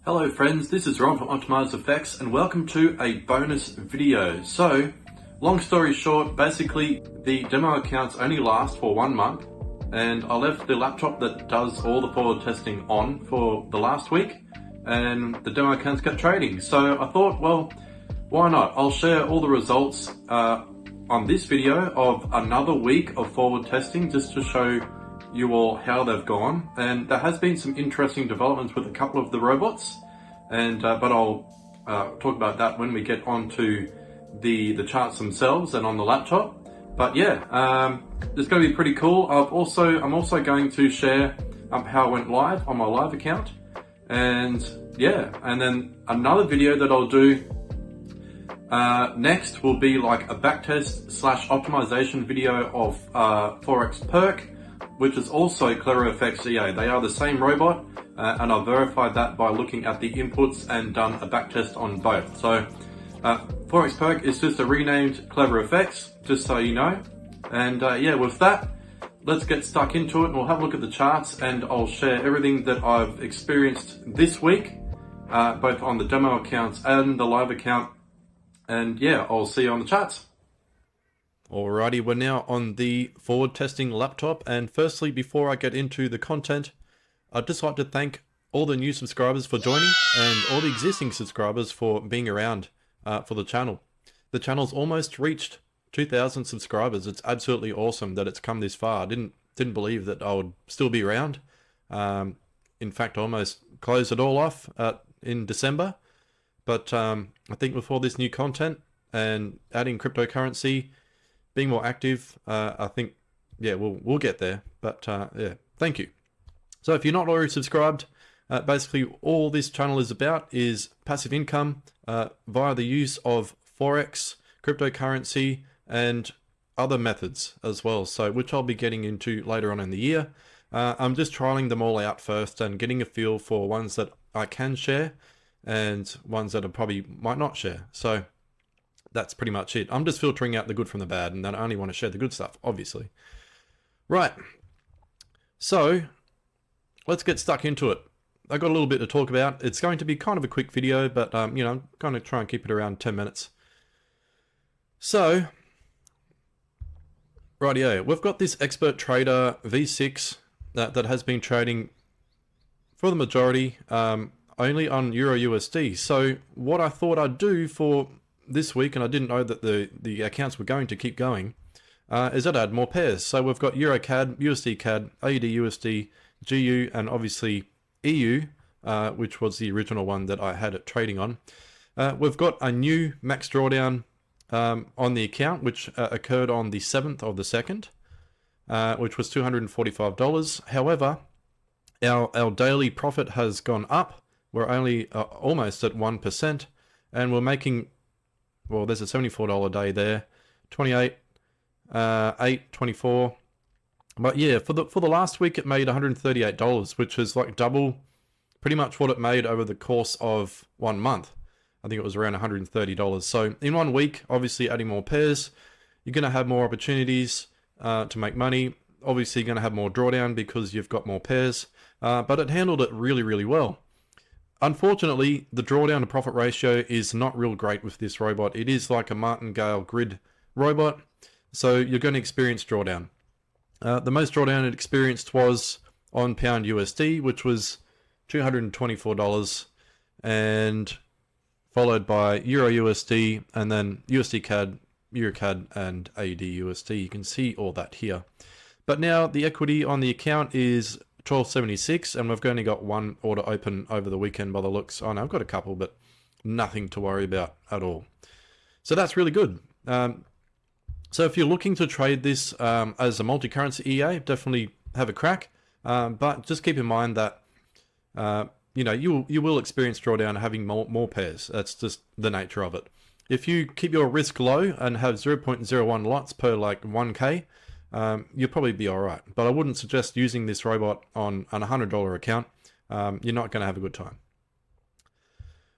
Hello friends, this is Ron from Optimized Effects and welcome to a bonus video. So, long story short, basically the demo accounts only last for 1 month and I left the laptop that does all the forward testing on for the last week and the demo accounts kept trading. So I thought, well, why not? I'll share all the results on this video of another week of forward testing just to show you all how they've gone, and there has been some interesting developments with a couple of the robots, and but I'll talk about that when we get onto the charts themselves and on the laptop. But yeah, it's going to be pretty cool. I'm also going to share how it went live on my live account, and yeah, and then another video that I'll do next will be like a backtest / optimization video of Forex Perk, which is also CleverFX EA. They are the same robot, and I've verified that by looking at the inputs and done a backtest on both. So Forex Perk is just a renamed CleverFX, just so you know. And yeah, with that, let's get stuck into it and we'll have a look at the charts and I'll share everything that I've experienced this week, both on the demo accounts and the live account. And yeah, I'll see you on the charts. Alrighty, we're now on the forward testing laptop, and firstly, before I get into the content, I'd just like to thank all the new subscribers for joining and all the existing subscribers for being around for the channel. The channel's almost reached 2,000 subscribers. It's absolutely awesome that it's come this far. I didn't believe that I would still be around. In fact, I almost closed it all off in December, but I think with all this new content and adding cryptocurrency, being more active, I think, yeah, we'll get there. But yeah, thank you. So if you're not already subscribed, basically all this channel is about is passive income via the use of Forex, cryptocurrency, and other methods as well. So which I'll be getting into later on in the year. I'm just trialing them all out first and getting a feel for ones that I can share and ones that I probably might not share. So that's pretty much it. I'm just filtering out the good from the bad, and then I only want to share the good stuff, obviously. Right. So let's get stuck into it. I got a little bit to talk about. It's going to be kind of a quick video, but you know, I'm going to try and keep it around 10 minutes. So, rightio, we've got this Expert Trader V6 that has been trading for the majority only on Euro USD. So what I thought I'd do for this week, and I didn't know that the accounts were going to keep going, is I'd add more pairs. So we've got Euro CAD, USD CAD, AUD USD, GU, and obviously EU, which was the original one that I had it trading on. We've got a new max drawdown on the account, which occurred on the 7th of the 2nd, which was $245. However, our daily profit has gone up. We're only almost at 1%, and we're making, well, there's a $74 day there, 28, 8, 24. But yeah, for the last week, it made $138, which is like double pretty much what it made over the course of 1 month. I think it was around $130. So in 1 week, obviously adding more pairs, you're going to have more opportunities to make money. Obviously, you're going to have more drawdown because you've got more pairs, but it handled it really, really well. Unfortunately, the drawdown to profit ratio is not real great with this robot. It is like a martingale grid robot, so you're going to experience drawdown. The most drawdown it experienced was on pound USD, which was $224, and followed by Euro USD, and then USD CAD, Euro CAD, and AUD USD. You can see all that here. But now the equity on the account is 1276, and we've only got one order open over the weekend by the looks. Oh no, I've got a couple, but nothing to worry about at all. So that's really good. So if you're looking to trade this as a multi-currency EA, definitely have a crack. But just keep in mind that you know, you will experience drawdown having more pairs. That's just the nature of it. If you keep your risk low and have 0.01 lots per like 1K, you'll probably be all right. But I wouldn't suggest using this robot on an $100 account. You're not going to have a good time.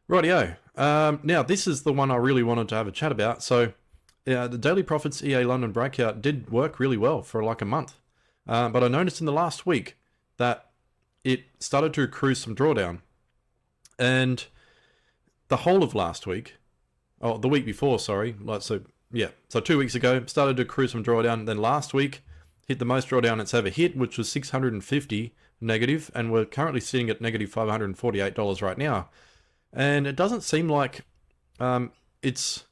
Rightio. Now, this is the one I really wanted to have a chat about. So the Daily Profits EA London Breakout did work really well for like a month. But I noticed in the last week that it started to accrue some drawdown. And the whole of last week, oh, the week before, sorry, so 2 weeks ago, started to cruise some drawdown. Then last week, hit the most drawdown it's ever hit, which was 650 negative, and we're currently sitting at negative $548 right now. And it doesn't seem like it's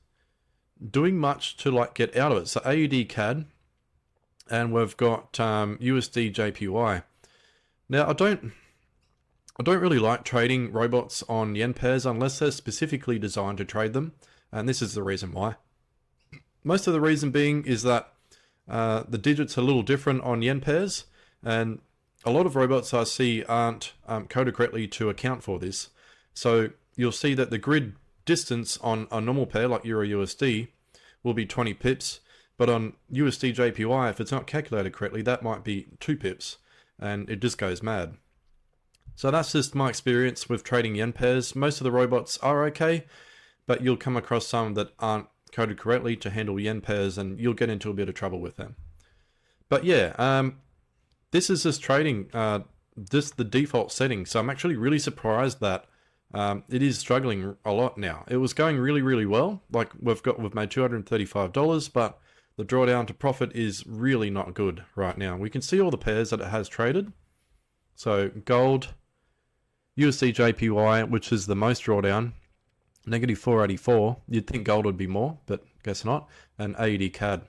doing much to like get out of it. So AUD CAD, and we've got USD JPY. Now I don't really like trading robots on yen pairs unless they're specifically designed to trade them, and this is the reason why. Most of the reason being is that the digits are a little different on yen pairs, and a lot of robots I see aren't coded correctly to account for this. So you'll see that the grid distance on a normal pair like Euro USD will be 20 pips, but on USD JPY, if it's not calculated correctly, that might be 2 pips, and it just goes mad. So that's just my experience with trading yen pairs. Most of the robots are okay, but you'll come across some that aren't coded correctly to handle yen pairs, and you'll get into a bit of trouble with them. But yeah, this is just trading just the default setting. So I'm actually really surprised that it is struggling a lot now. It was going really, really well. Like we've made $235, but the drawdown to profit is really not good right now. We can see all the pairs that it has traded. So gold, USD JPY, which is the most drawdown, negative 484. You'd think gold would be more, but guess not. And AUD CAD.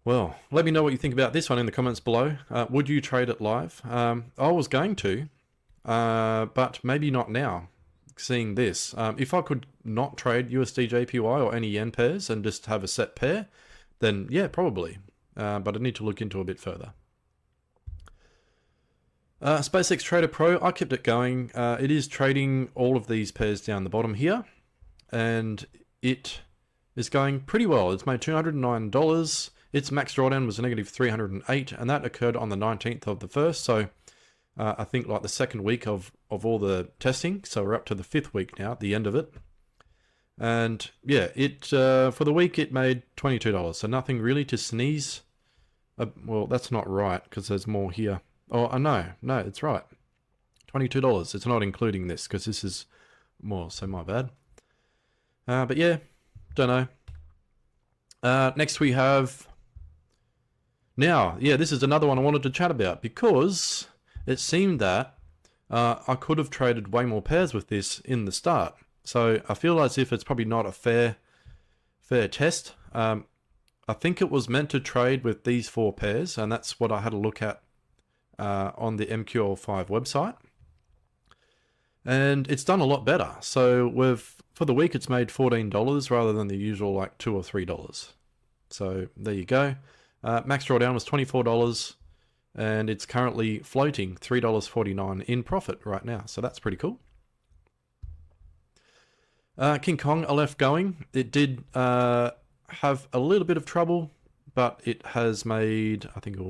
Well, let me know what you think about this one in the comments below. Would you trade it live? I was going to, but maybe not now, seeing this. If I could not trade USD JPY or any yen pairs and just have a set pair, then yeah, probably. But I need to look into a bit further. SpaceX Trader Pro, I kept it going. It is trading all of these pairs down the bottom here, and it is going pretty well. It's made $209. Its max drawdown was a negative 308, and that occurred on the 19th of the 1st. So I think like the second week of all the testing. So we're up to the 5th week now, at the end of it. And yeah, it for the week it made $22. So nothing really to sneeze. Well, that's not right because there's more here. Oh, no, it's right. $22. It's not including this because this is more, so my bad. But yeah, don't know. Next we have... Now, yeah, this is another one I wanted to chat about because it seemed that I could have traded way more pairs with this in the start. So I feel as if it's probably not a fair test. I think it was meant to trade with these 4 pairs, and that's what I had a look at on the MQL5 website. And it's done a lot better. So for the week, it's made $14 rather than the usual like $2 or $3. So there you go. Max drawdown was $24, and it's currently floating $3.49 in profit right now. So that's pretty cool. King Kong I left going. It did have a little bit of trouble, but it has made, I think, it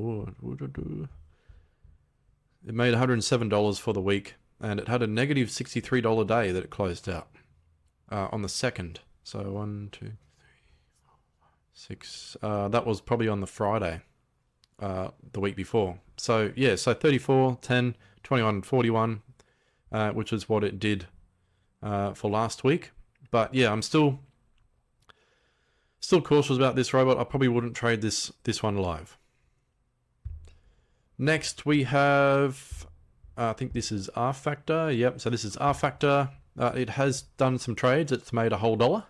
made $107 for the week, and it had a negative $63 day that it closed out on the 2nd. So 1, 2, 3, 4, 5, 6. That was probably on the Friday, the week before. So yeah, so 34, 10, 21, 41, which is what it did for last week. But yeah, I'm still cautious about this robot. I probably wouldn't trade this one live. Next we have, I think this is rFactor. Yep, so this is rFactor. It has done some trades. It's made a whole $1.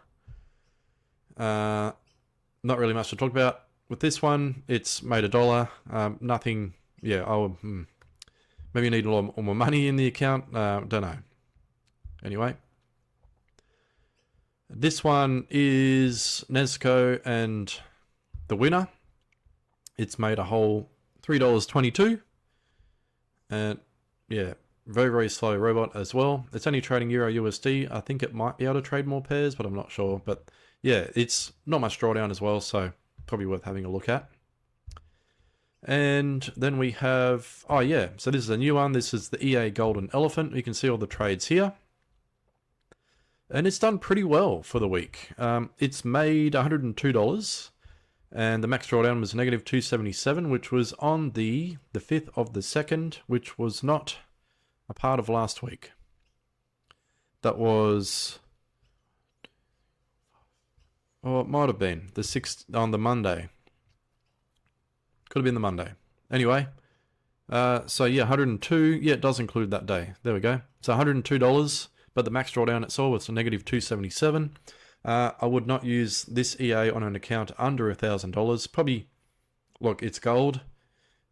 Not really much to talk about with this one. It's made $1. Nothing, yeah, maybe you need a lot more money in the account. Don't know. Anyway. This one is Nezco and the winner. It's made a whole $3.22. And yeah, very, very slow robot as well. It's only trading Euro USD. I think it might be able to trade more pairs, but I'm not sure. But yeah, it's not much drawdown as well, so probably worth having a look at. And then we have, oh yeah, so this is a new one. This is the EA Golden Elephant. You can see all the trades here. And it's done pretty well for the week. It's made $102, and the max drawdown was negative 277, which was on the 5th of the 2nd, which was not a part of last week. That was, oh, it might have been the 6th on the Monday. Could have been the Monday. Anyway, so yeah, 102. Yeah, it does include that day. There we go. So $102, but the max drawdown it saw was a negative 277. I would not use this EA on an account under $1,000. Probably, look, it's gold.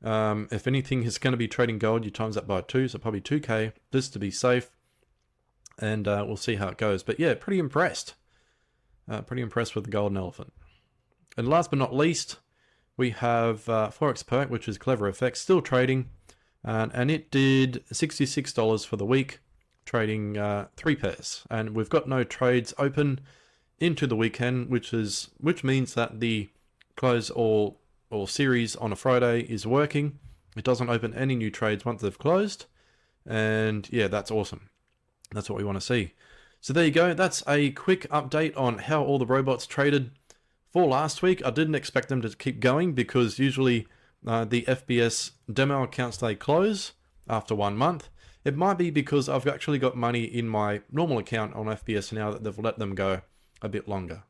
If anything is going to be trading gold, you times that by 2, so probably 2K, just to be safe. And we'll see how it goes. But yeah, pretty impressed. Pretty impressed with the golden elephant. And last but not least, we have Forex Perk, which is Clever FX, still trading. And it did $66 for the week, trading 3 pairs. And we've got no trades open into the weekend, which means that the close all series on a Friday is working. It doesn't open any new trades once they've closed. And yeah, that's awesome. That's what we want to see. So there you go. That's a quick update on how all the robots traded for last week. I didn't expect them to keep going because usually the FBS demo accounts, they close after 1 month. It might be because I've actually got money in my normal account on FBS now that they've let them go a bit longer.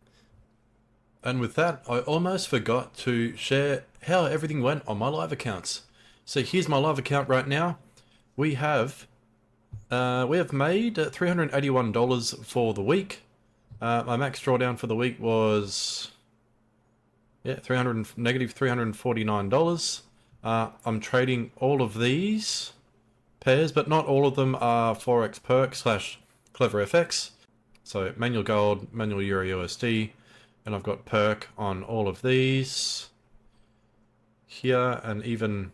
And with that, I almost forgot to share how everything went on my live accounts. So here's my live account right now. We have made $381 for the week. My max drawdown for the week was negative $349. I'm trading all of these pairs, but not all of them are Forex Perk / Clever FX. So manual gold, manual Euro USD, and I've got perk on all of these here, and even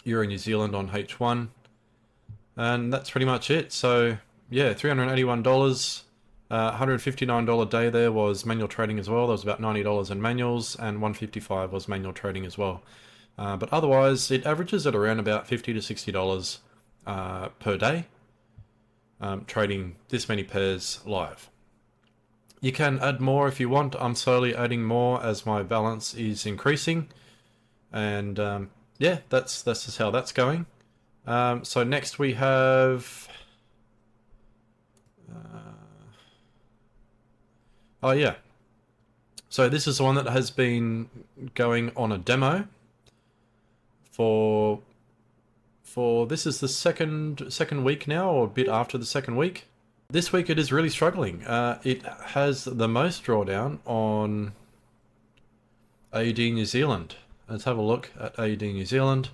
Euro New Zealand on H1. And that's pretty much it. So yeah, $381, $159 day there was manual trading as well. There was about $90 in manuals, and $155 was manual trading as well. But otherwise, it averages at around about $50 to $60 per day, trading this many pairs live. You can add more if you want. I'm slowly adding more as my balance is increasing. And yeah, that's just how that's going. So next we have... oh yeah. So this is the one that has been going on a demo for this is the second week now, or a bit after the second week. This week it is really struggling. It has the most drawdown on AUD New Zealand. Let's have a look at AUD New Zealand.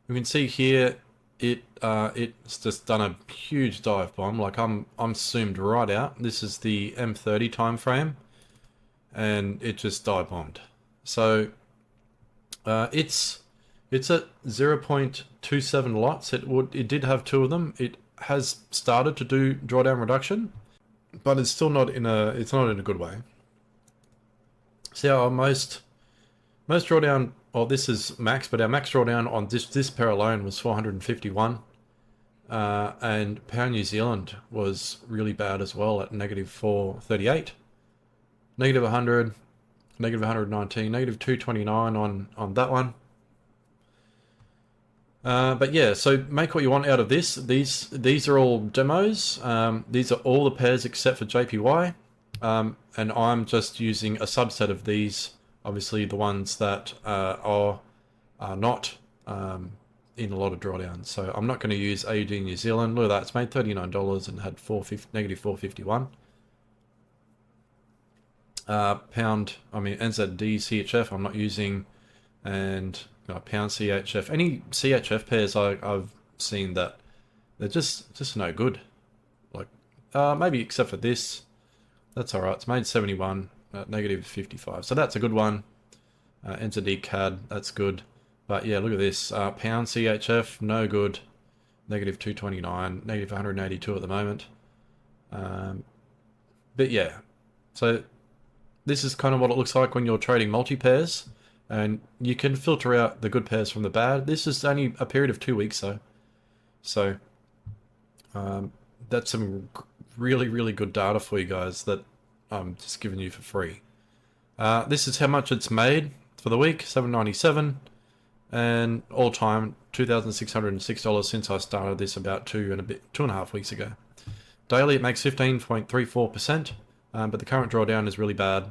You can see here it's just done a huge dive bomb. Like I'm zoomed right out. This is the M30 time frame, and it just dive bombed. So it's at 0.27 lots. It did have 2 of them. It has started to do drawdown reduction, but it's still not in a good way. See our most drawdown, this is max, but our max drawdown on this pair alone was 451. And pound New Zealand was really bad as well at negative 438, negative 100, negative 119, negative 229 on that one. But yeah, so make what you want out of this. These are all demos. These are all the pairs except for JPY. And I'm just using a subset of these. Obviously, the ones that are not in a lot of drawdowns. So I'm not going to use AUD New Zealand. Look at that, it's made $39 and had negative 451. Pound, NZD CHF I'm not using, and pound CHF. Any CHF pairs I've seen that they're just no good. Like maybe except for this, that's all right. It's made 71 at negative 55, so that's a good one. NZD CAD, that's good. But yeah, look at this. Pound CHF, no good. Negative 229, negative 182 at the moment. But yeah, so this is kind of what it looks like when you're trading multi-pairs. And you can filter out the good pairs from the bad. This is only a period of 2 weeks, though. So that's some really, really good data for you guys that I'm just giving you for free. This is how much it's made for the week, $7.97. And all time, $2,606 since I started this about 2.5 weeks ago. Daily it makes 15.34%, but the current drawdown is really bad.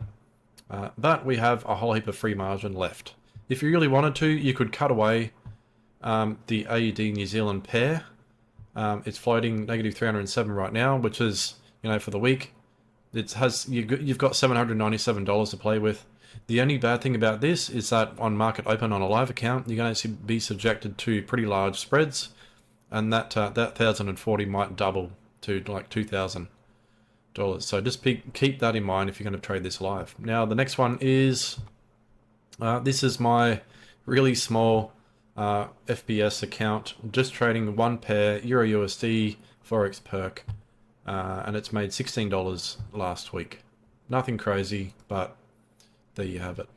But we have a whole heap of free margin left. If you really wanted to, you could cut away the AUD New Zealand pair. It's floating negative 307 right now, which is, you know, for the week. You've got $797 to play with. The only bad thing about this is that on market open on a live account, you're going to be subjected to pretty large spreads, and that 1,040 might double to like $2,000. So just keep that in mind if you're going to trade this live. Now the next one is this is my really small FPS account, just trading one pair Euro USD Forex perk, and it's made $16 last week. Nothing crazy, but there you have it.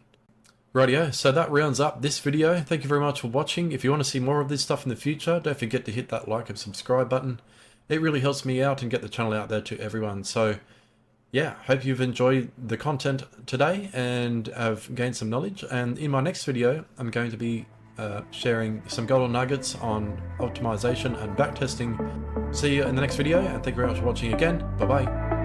Rightio, so that rounds up this video. Thank you very much for watching. If you want to see more of this stuff in the future, don't forget to hit that like and subscribe button. It really helps me out and get the channel out there to everyone. So yeah, hope you've enjoyed the content today and have gained some knowledge. And in my next video, I'm going to be sharing some golden nuggets on optimization and backtesting. See you in the next video, and thank you very much for watching again. Bye bye.